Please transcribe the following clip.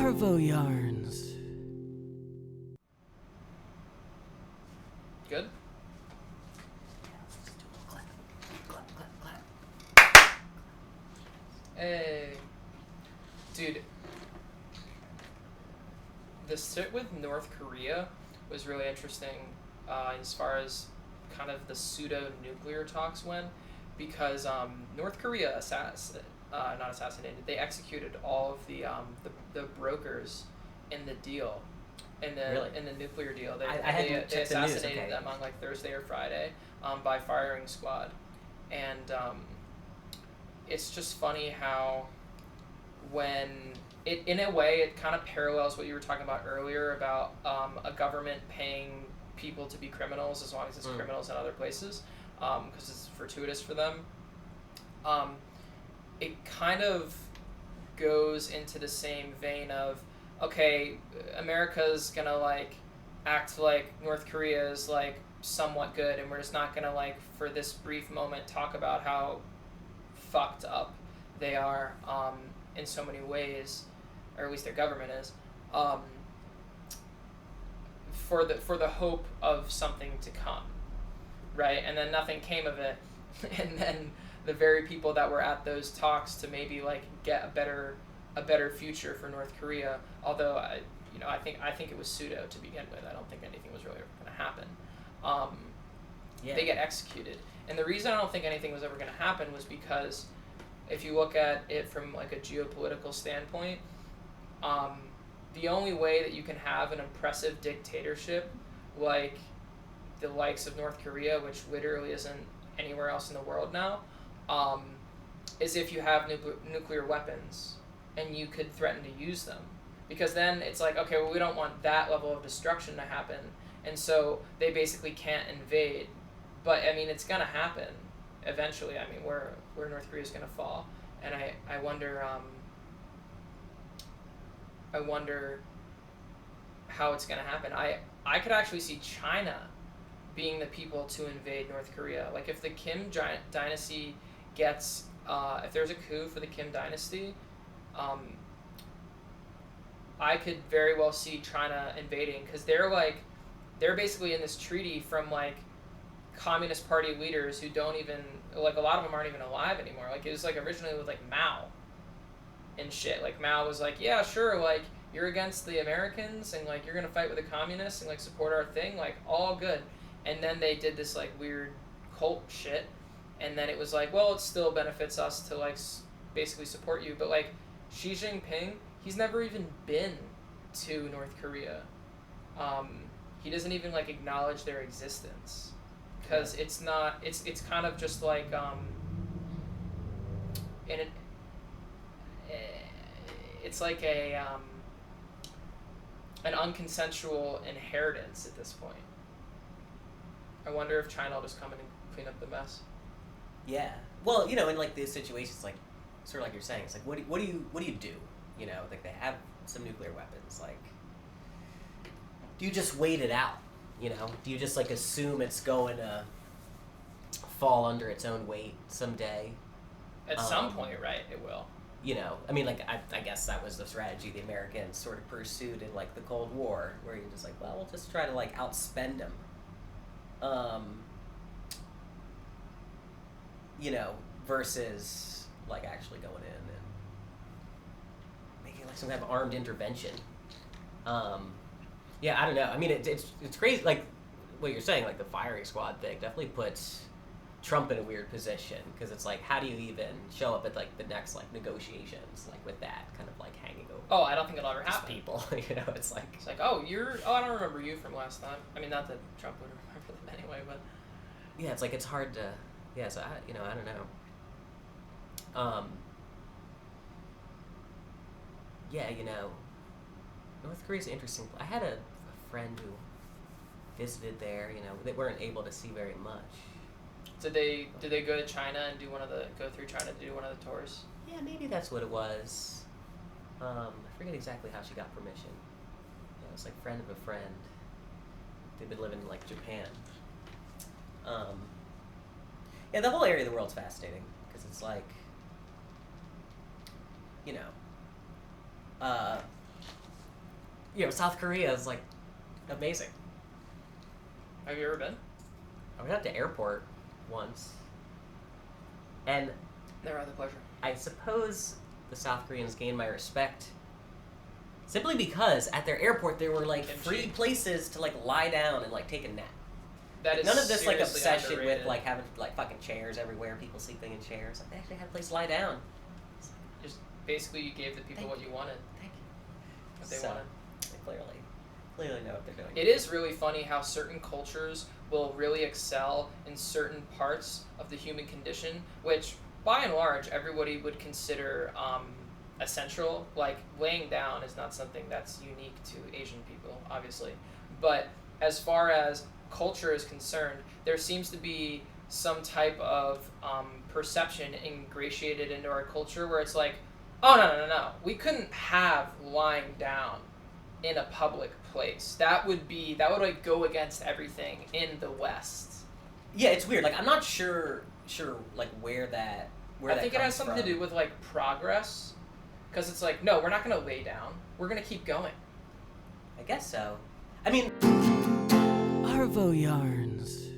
Arvoyarns. Good? Hey. Dude. The sit with North Korea was really interesting as far as kind of the pseudo-nuclear talks went, because North Korea not assassinated, they executed all of the brokers in the deal, in the nuclear deal. They assassinated them on like Thursday or Friday by firing squad, and it's just funny how when in a way it kind of parallels what you were talking about earlier about a government paying people to be criminals as long as it's criminals in other places, because it's fortuitous for them. It kind of goes into the same vein of, okay, America's gonna like act like North Korea is like somewhat good, and we're just not gonna like for this brief moment talk about how fucked up they are in so many ways, or at least their government is, for the hope of something to come, right? And then nothing came of it, and then the very people that were at those talks to maybe like get a better future for North Korea, although I think it was pseudo to begin with. I don't think anything was really going to happen. They get executed, and the reason I don't think anything was ever going to happen was because if you look at it from like a geopolitical standpoint, the only way that you can have an impressive dictatorship like the likes of North Korea, which literally isn't anywhere else in the world now, is if you have nuclear weapons and you could threaten to use them. Because then it's like, okay, well, we don't want that level of destruction to happen, and so they basically can't invade. But I mean, it's gonna happen eventually. I mean, where North Korea is gonna fall, and I wonder how it's gonna happen. I could actually see China being the people to invade North Korea. Like if the Kim dynasty gets, if there's a coup for the Kim dynasty, I could very well see China invading, because they're basically in this treaty from like Communist Party leaders who don't even, like a lot of them aren't even alive anymore. Like it was like originally with like Mao and shit. Like Mao was like, yeah, sure, like you're against the Americans and like you're gonna fight with the communists and like support our thing, like all good. And then they did this like weird cult shit, and then it was like, well, it still benefits us to like basically support you. But like Xi Jinping, he's never even been to North Korea. He doesn't even like acknowledge their existence, because it's not. It's kind of just like it's like a an unconsensual inheritance at this point. I wonder if China will just come in and clean up the mess. Yeah. Well, in like these situations, like sort of like you're saying, it's like what do you do? Like they have some nuclear weapons. Like, do you just wait it out? Do you just like assume it's going to fall under its own weight someday? At some point, right? It will. I mean, like I guess that was the strategy the Americans sort of pursued in like the Cold War, where you're just like, well, we'll just try to like outspend them. Versus like actually going in and making like some kind of armed intervention. Yeah, I don't know. I mean, it's crazy. Like what you're saying, like the firing squad thing definitely puts Trump in a weird position, because it's like, how do you even show up at like the next like negotiations like with that kind of like hanging over? Oh, I don't think it'll ever happen. People, it's like I don't remember you from last time. I mean, not that Trump would remember them anyway, but yeah, it's like it's hard to so I don't know. Yeah, North Korea's interesting. I had a friend who visited there. They weren't able to see very much. Did they go to China and go through China to do one of the tours? Yeah, maybe that's what it was. I forget exactly how she got permission. It was like friend of a friend. They've been living in like Japan. Yeah, the whole area of the world's fascinating, because it's like, South Korea is like amazing. Have you ever been? I went out to airport once, and Never had the pleasure. I suppose the South Koreans gained my respect simply because at their airport there were like free places to like lie down and like take a nap. That is None of this like seriously obsession underrated. with like having like fucking chairs everywhere, people sleeping in chairs. Like, they actually had a place to lie down. Just basically you gave the people what you wanted. Thank you. What they So, wanted. They clearly know what they're doing. It is really funny how certain cultures will really excel in certain parts of the human condition, which by and large everybody would consider essential. Like laying down is not something that's unique to Asian people, obviously. But as far as culture is concerned, there seems to be some type of perception ingratiated into our culture where it's like, oh no, we couldn't have lying down in a public place. That would like go against everything in the West. Yeah, it's weird. Like I'm not sure like where I think it has something to do with like progress, because it's like, no, we're not gonna lay down. We're gonna keep going. I guess so. I mean, Arvoyarns.